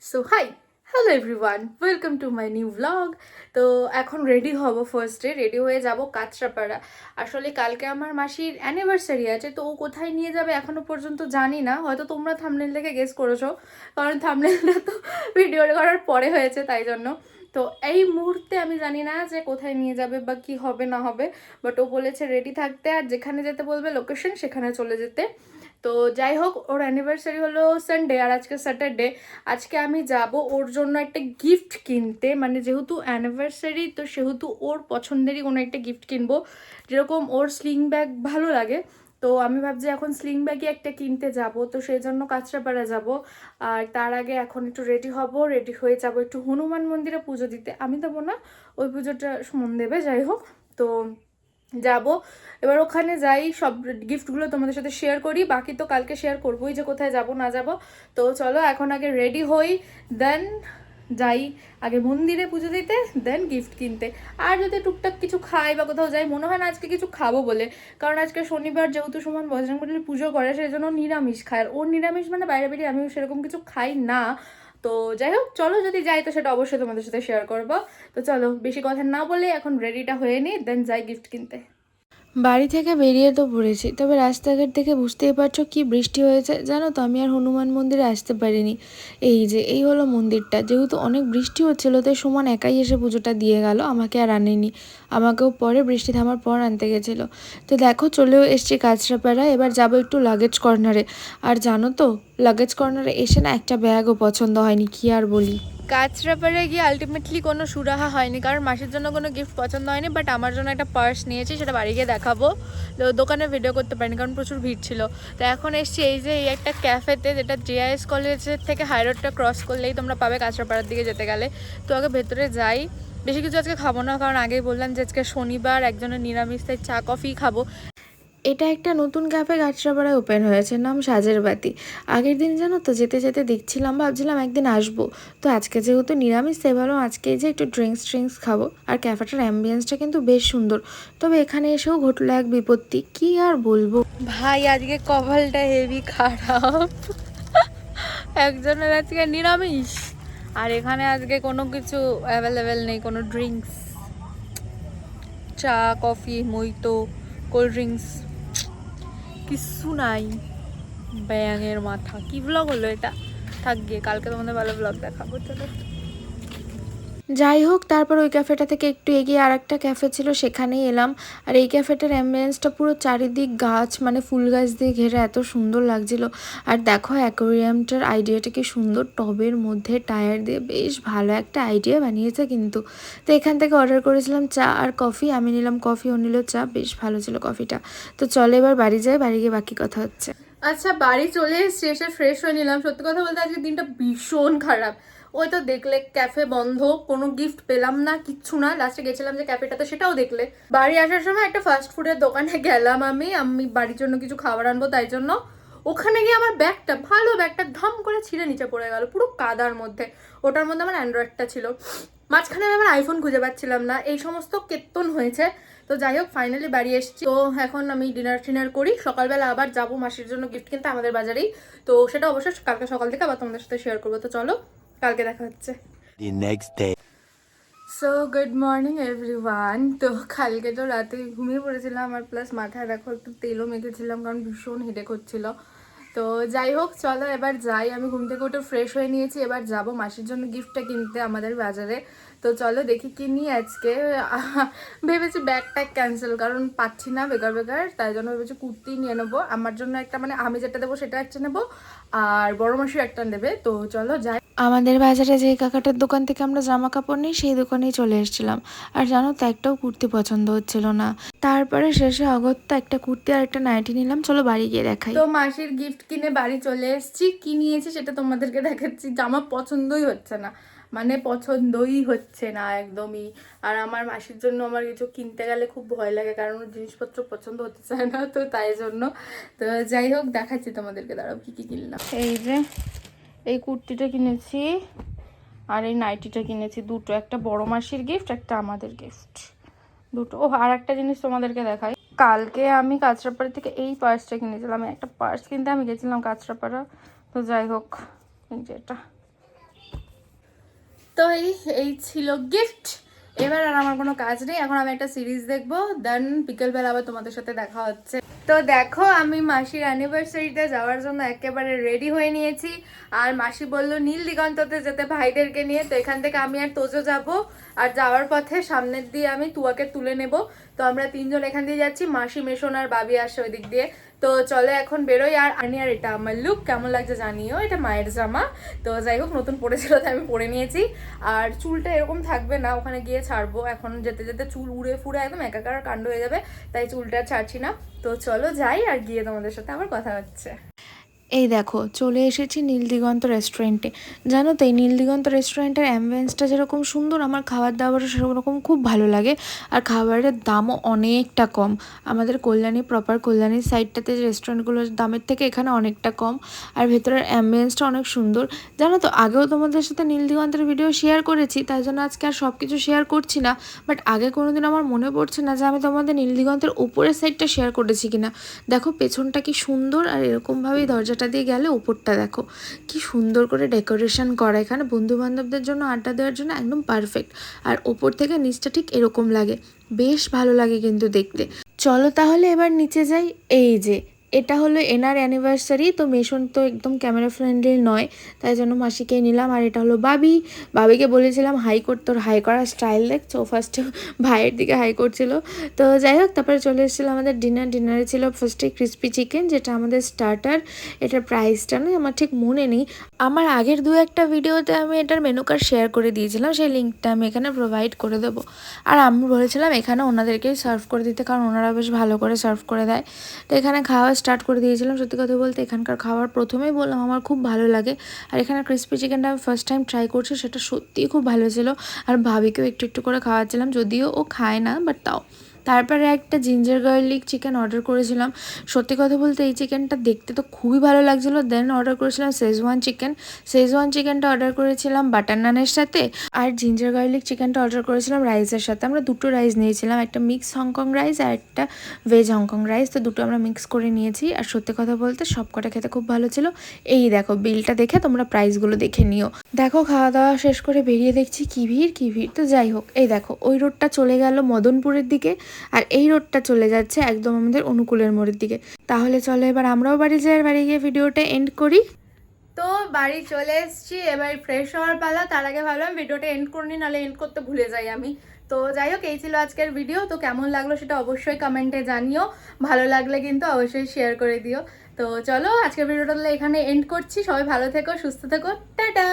So hi, hello everyone, welcome to my new blog. তো এখন ready হব, ফার্স্টে রেডি হয়ে যাব কাঁচরাপাড়া। আসলে কালকে আমার মাসির অ্যানিভার্সারি আছে, তো ও কোথায় নিয়ে যাবে এখনো পর্যন্ত জানি না। হয়তো তোমরা থাম্বনেল দেখে গেস করেছো, কারণ থাম্বনেলটা তো ভিডিও করার পরে হয়েছে, তাই জন্য। তো এই মুহূর্তে আমি জানি না যে কোথায় নিয়ে যাবে বা কি হবে না হবে, বাট ও বলেছে রেডি থাকতে, আর যেখানে যেতে বলবে লোকেশন সেখানে চলে যেতে। তো যাই হোক, ওর অ্যানিভার্সারি হলো সানডে আর আজকে স্যাটারডে। আজকে আমি যাব ওর জন্য একটা গিফট কিনতে, মানে যেহেতু অ্যানিভার্সারি তো সেহেতু ওর পছন্দেরই কোনো একটা গিফট কিনবো। যেরকম ওর স্লিং ব্যাগ ভালো লাগে, তো আমি ভাবছি এখন স্লিং ব্যাগই একটা কিনতে যাব, তো সেই জন্য কাঁচরাপাড়া যাব। আর তার আগে এখন একটু রেডি হব, রেডি হয়ে যাব একটু হনুমান মন্দিরে পুজো দিতে। আমি দেবো না, ওই পুজোটা সুমন দেবে, যাই হোক। তো যাব, এবার ওখানে যাই, সব গিফটগুলো তোমাদের সাথে শেয়ার করি, বাকি তো কালকে শেয়ার করবোই যে কোথায় যাব না যাব। তো চলো এখন আগে রেডি হই, দেন যাই আগে মন্দিরে পুজো দিতে, দেন গিফট কিনতে। আর যদি টুকটাক কিছু খাই বা কোথাও যাই, মনে হয় না আজকে কিছু খাবো বলে, কারণ আজকে শনিবার যেহেতু সুমন বজরংবলীর পুজো করে, সেই জন্য নিরামিষ খায়। আর ওর নিরামিষ মানে বাইরে বেরিয়ে আমিও সেরকম কিছু খাই না। তো যাই হোক, চলো যদি যাই তো সেটা অবশ্যই তোমাদের সাথে শেয়ার করবো। তো চলো বেশি কথা না বলে এখন রেডিটা হয়ে নিই, দেন যাই গিফট কিনতে। বাড়ি থেকে বেরিয়ে তো পড়েছি, তবে রাস্তাঘাট দেখে বুঝতেই পারছো কি বৃষ্টি হয়েছে। জানো তো, আমি আর হনুমান মন্দিরে আসতে পারিনি। এই হলো মন্দিরটা। যেহেতু অনেক বৃষ্টি হচ্ছিল, তাই সুমন একাই এসে পুজোটা দিয়ে গেল, আমাকে আর আনেনি। আমাকেও পরে বৃষ্টি থামার পর আনতে গেছিলো। তো দেখো, চলেও এসছি কাঁচরাপাড়া। এবার যাবো একটু লাগেজ কর্নারে। আর জানো তো, লাগেজ কর্নারে এসে না একটা ব্যাগও পছন্দ হয়নি, কি আর বলি। কাঁচরাপাড়ে গিয়ে আলটিমেটলি কোনো সুরাহা হয়নি, কারণ মাসির জন্য কোনো গিফট পছন্দ হয়নি। বাট আমার জন্য একটা পার্স নিয়েছি, সেটা বাড়ি গিয়ে দেখাবো। তো দোকানে ভিডিও করতে পারিনি কারণ প্রচুর ভিড় ছিল। তো এখন এসছি এই একটা ক্যাফেতে, যেটা জিআইএস কলেজের থেকে হাই রোডটা ক্রস করলেই তোমরা পাবে কাঁচরাপাড়ার দিকে যেতে গেলে। তো আগে ভেতরে যাই। বেশি কিছু আজকে খাবো না, কারণ আগেই বললাম যে আজকে শনিবার, একজনের নিরামিষ, তাই চা কফি খাবো। এটা একটা নতুন ক্যাফে কাঁচরাপাড়ায় ওপেন হয়েছে, নাম সাজের বাতি। আগের দিন জানো তো যেতে যেতে দেখছিলাম, ভাবছিলাম একদিন আসবো। তো আজকে যেহেতু নিরামিষ, তাই ভাবলাম আজকে যে একটু ড্রিঙ্কস খাবো। আর ক্যাফেটার অ্যাম্বিয়েন্সটা কিন্তু বেশ সুন্দর। তবে এখানে এসেও ঘটলো এক বিপত্তি, কি আর বলবো। ভাই আজকে কপালটা হেভি খারাপ, একজনের আজকে নিরামিষ, আর এখানে আজকে কোনো কিছু অ্যাভেলেবেল নেই, কোনো ড্রিঙ্কস, চা কফি মইতো কোল্ড ড্রিঙ্কস কিচ্ছু নাই। ব্যাঙের মাথা, কি ব্লগ হলো এটা, থাক গিয়ে, কালকে তোমাদের ভালো ব্লগ দেখাবো, চলো। যাই হোক, তারপর ওই ক্যাফেটা থেকে একটু এগিয়ে আর একটা ক্যাফে ছিল, সেখানেই এলাম। আর এই ক্যাফেটার অ্যাম্বিয়েন্সটা পুরো চারিদিক গাছ, মানে ফুল গাছ দিয়ে ঘেরা, এত সুন্দর লাগছিল। আর দেখো অ্যাকোরিয়ামটার আইডিয়াটা কি সুন্দর, টবের মধ্যে টায়ার দিয়ে বেশ ভালো একটা আইডিয়া বানিয়েছে কিন্তু। তো এখান থেকে অর্ডার করেছিলাম চা আর কফি, আমি নিলাম কফি, ও নিল চা, বেশ ভালো ছিল কফিটা। তো চলো এবার বাড়ি যাই, বাড়ি গিয়ে বাকি কথা হচ্ছে। আচ্ছা, বাড়ি চলে এসেছি, এসে ফ্রেশ হয়ে নিলাম। সত্যি কথা বলতে আজকে দিনটা ভীষণ খারাপ। ওই তো দেখলে ক্যাফে বন্ধ, কোনো গিফট পেলাম না, কিচ্ছু না। লাস্টে গেছিলাম যে ক্যাফেটাতে, সেটাও দেখলে। বাড়ি আসার সময় একটা ফাস্ট ফুডের দোকানে গেলাম, আমি বাড়ির জন্য কিছু খাবার আনবো, তাই জন্য ওখানে গিয়ে আমার ব্যাগটা, ভালো ব্যাগটা, ধাম করে ছিঁড়ে নিচে পড়ে গেল পুরো কাদার মধ্যে। ওটার মধ্যে আমার অ্যান্ড্রয়েডটা ছিল। মাঝখানে আমি আমার আইফোন খুঁজে পাচ্ছিলাম না, এই সমস্ত কেত্তন হয়েছে। তো যাই হোক, ফাইনালি বাড়ি এসেছি। তো এখন আমি ডিনার করি, সকালবেলা আবার যাবো মাসির জন্য গিফট কিনতে আমাদের বাজারেই। তো সেটা অবশ্যই কালকে সকাল থেকে আবার তোমাদের সাথে শেয়ার করবো। তো চলো, কালকে দেখা হচ্ছে। The next day. So good morning everyone. তো কালকে তো রাতে ঘুমিয়ে পড়েছিলাম, আর প্লাস মাথায় দেখো একটু তেলও মেখেছিলাম, কারণ ভীষণ হেডেক হচ্ছিল। তো যাই হোক, চলো এবার যাই। আমি ঘুম থেকে উঠে ফ্রেশ হয়ে নিয়েছি, এবার যাব মাসির জন্য গিফটটা কিনতে আমাদের বাজারে। তো চলো দেখি কি নিই আজকে। ভেবেছি ব্যাগ ট্যাগ ক্যান্সেল, কারণ পাচ্ছি না বেকার, তাই জন্য ভেবেছি কুর্তি নিয়ে নেবো। আমার জন্য একটা, মানে আমি যেটা দেবো সেটা একটা নেবো, আর বড় মাসিও একটা নেবে। তো চলো যাই। আমাদের বাজারে যে কাকাটার দোকান থেকে আমরা জামা কাপড় নিই, সেই দোকানেই চলে এসেছিলাম। আর জানো তো, একটাও কুর্তি পছন্দ হচ্ছিল না। তারপরে শেষে অগত্যা একটা কুর্তি আর একটা নাইটি নিলাম, চলো বাড়ি গিয়ে দেখাই। তো মাসির গিফট কিনে বাড়ি চলে এসেছি। কি নিয়েছি সেটা তোমাদেরকে দেখাচ্ছি। জামা পছন্দই হচ্ছে না, মানে পছন্দই হচ্ছে না একদমই। আর আমার মাসির জন্য আমার কিছু কিনতে গেলে খুব ভয় লাগে, কারণ ওর জিনিসপত্র পছন্দ হতে চায় না, তো তাই জন্য। তো যাই হোক, দেখাচ্ছি তোমাদেরকে, দাঁড়াও কি কি কিনলাম। এই যে এই কুর্তিটা কিনেছি, আর এই নাইটিটা কিনেছি, দুটো, একটা বড় মাসির গিফট, একটা আমাদের গিফট, দুটো। ও আর একটা জিনিস তোমাদেরকে দেখাই, কালকে আমি কাঁচরাপাড়া থেকে এই পার্সটা কিনেছিলাম। একটা পার্স কিনতে আমি গেছিলাম কাঁচরাপাড়া। তো যাই হোক, এই যে এটা, তো এই ছিল গিফট। এবার আর আমার কোনো কাজ নেই, এখন আমি একটা সিরিজ দেখবো, দেন বিকেলবেলা আবার তোমাদের সাথে দেখা হচ্ছে। তো দেখো আমি মাসির অ্যানিভার্সারিতে যাওয়ার জন্য একেবারে রেডি হয়ে নিয়েছি। আর মাসি বললো নীল দিগন্ততে যেতে ভাইদেরকে নিয়ে, তো এখান থেকে আমি আর তোজো যাব। আর যাওয়ার পথে সামনের দিয়ে আমি তুয়াকে তুলে নেব। তো আমরা তিনজন এখান দিয়ে যাচ্ছি, মাসি মেশন আর বাবি আসে ওই দিক দিয়ে। তো চলে এখন বেরোই। আর আর এটা আমার লুক কেমন লাগছে জানিও, এটা মায়ের জামা। তো যাই হোক নতুন পরেছিল তাই আমি পরে নিয়েছি। আর চুলটা এরকম থাকবে না, ওখানে গিয়ে ছাড়বো। এখন যেতে যেতে চুল উড়ে ফুড়ে একদম একাকার কাণ্ড হয়ে যাবে, তাই চুলটা ছাড়ছি না। তো চলো যাই, আর গিয়ে তোমাদের সাথে আবার কথা হচ্ছে। এই দেখো চলে এসেছি নীলদিগন্ত রেস্টুরেন্টে। জানো তো এই নীলদিগন্ত রেস্টুরেন্টের অ্যাম্বিয়েন্সটা যেরকম সুন্দর, আমার খাবার দাবারও সেরকম খুব ভালো লাগে। আর খাবারের দামও অনেকটা কম। আমাদের কল্যাণী প্রপার কল্যাণীর সাইডটাতে যে রেস্টুরেন্টগুলোর দামের থেকে এখানে অনেকটা কম। আর ভেতরের অ্যাম্বিয়েন্সটা অনেক সুন্দর। জানো তো আগেও তোমাদের সাথে নীলদিগন্তের ভিডিও শেয়ার করেছি, তাই জন্য আজকে আর সব কিছু শেয়ার করছি না। বাট আগে কোনোদিন আমার মনে পড়ছে না যে আমি তোমাদের নীলদিগন্তের উপরের সাইডটা শেয়ার করেছি কিনা। দেখো পেছনটা কি সুন্দর, আর এরকমভাবেই দরজাটা দিয়ে গেলে উপরটা দেখো কি সুন্দর করে ডেকোরেশন করা। এখানে বন্ধু বান্ধবদের জন্য আড্ডা দেওয়ার জন্য একদম পারফেক্ট। আর ওপর থেকে নিচটা ঠিক এরকম লাগে, বেশ ভালো লাগে কিন্তু দেখতে। চলো তাহলে এবার নিচে যাই। এই যে এটা হলো এনার অ্যানিভার্সারি, তো মেশন তো একদম ক্যামেরা ফ্রেন্ডলি নয়, তাই জন্য মাসিকে নিলাম। আর এটা হলো বাবিকে বলেছিলাম হাই করতে, তোর হাই করার স্টাইল দেখছো, ফার্স্টে ভাইয়ের দিকে হাই করছিল। তো যাই হোক তারপরে চলে এসেছিলো আমাদের ডিনারে ছিল ফার্স্টে ক্রিসপি চিকেন, যেটা আমাদের স্টার্টার। এটার প্রাইসটা নয় আমার ঠিক মনে নেই, আমার আগের দু একটা ভিডিওতে আমি এটার মেনু কার্ড শেয়ার করে দিয়েছিলাম, সেই লিঙ্কটা আমি এখানে প্রোভাইড করে দেবো। আর আমি বলেছিলাম এখানে ওনাদেরকেই সার্ভ করে দিতে, কারণ ওনারা বেশ ভালো করে সার্ভ করে দেয়। তো এখানে খাওয়া স্টার্ট করে দিয়েছিলাম। সত্যি কথা বলতে এখানকার খাবার প্রথমেই বললাম আমার খুব ভালো লাগে। আর এখানে ক্রিসপি চিকেনটা আমি ফার্স্ট টাইম ট্রাই করছি, সেটা সত্যিই খুব ভালো ছিল। আর ভাবিকেও একটু একটু করে খাওয়াচ্ছিলাম, যদিও ও খায় না, বাট তাও। তারপরে একটা জিঞ্জার গার্লিক চিকেন অর্ডার করেছিলাম। সত্যি কথা বলতে এই চিকেনটা দেখতে তো খুবই ভালো লাগছিলো। দেন অর্ডার করেছিলাম শেজওয়ান চিকেনটা অর্ডার করেছিলাম বাটার নানের সাথে। আর জিঞ্জার গার্লিক চিকেনটা অর্ডার করেছিলাম রাইসের সাথে। আমরা দুটো রাইস নিয়েছিলাম, একটা মিক্স হংকং রাইস আর একটা ভেজ হংকং রাইস। তো দুটো আমরা মিক্স করে নিয়েছি। আর সত্যি কথা বলতে সব কটা খেতে খুব ভালো ছিল। এই দেখো বিলটা দেখে তোমরা প্রাইসগুলো দেখে নিও। দেখো খাওয়া দাওয়া শেষ করে বেরিয়ে দেখছি কি ভিড়। তো যাই হোক এই দেখো ওই রোডটা চলে গেল মদনপুরের দিকে, আর এই রোডটা চলে যাচ্ছে একদম আমাদের অনুকূলের মোড়ের দিকে। তাহলে চলো এবার আমরাও বাড়ি যাই, আর বাড়ি গিয়ে ভিডিওটা এন্ড করি। তো বাড়ি চলে এসেছি, এবার ফ্রেশ হওয়ার পালা। তার আগে ভাবলাম ভিডিওটা এন্ড করিনি, নাহলে এন্ড করতে ভুলে যাই আমি। তো যাই হোক এই ছিল আজকের ভিডিও। তো কেমন লাগলো সেটা অবশ্যই কমেন্টে জানিও, ভালো লাগলে কিন্তু অবশ্যই শেয়ার করে দিও। তো চলো আজকের ভিডিওটা এখানে এন্ড করছি। সবাই ভালো থেকো, সুস্থ থেকো, টাটা।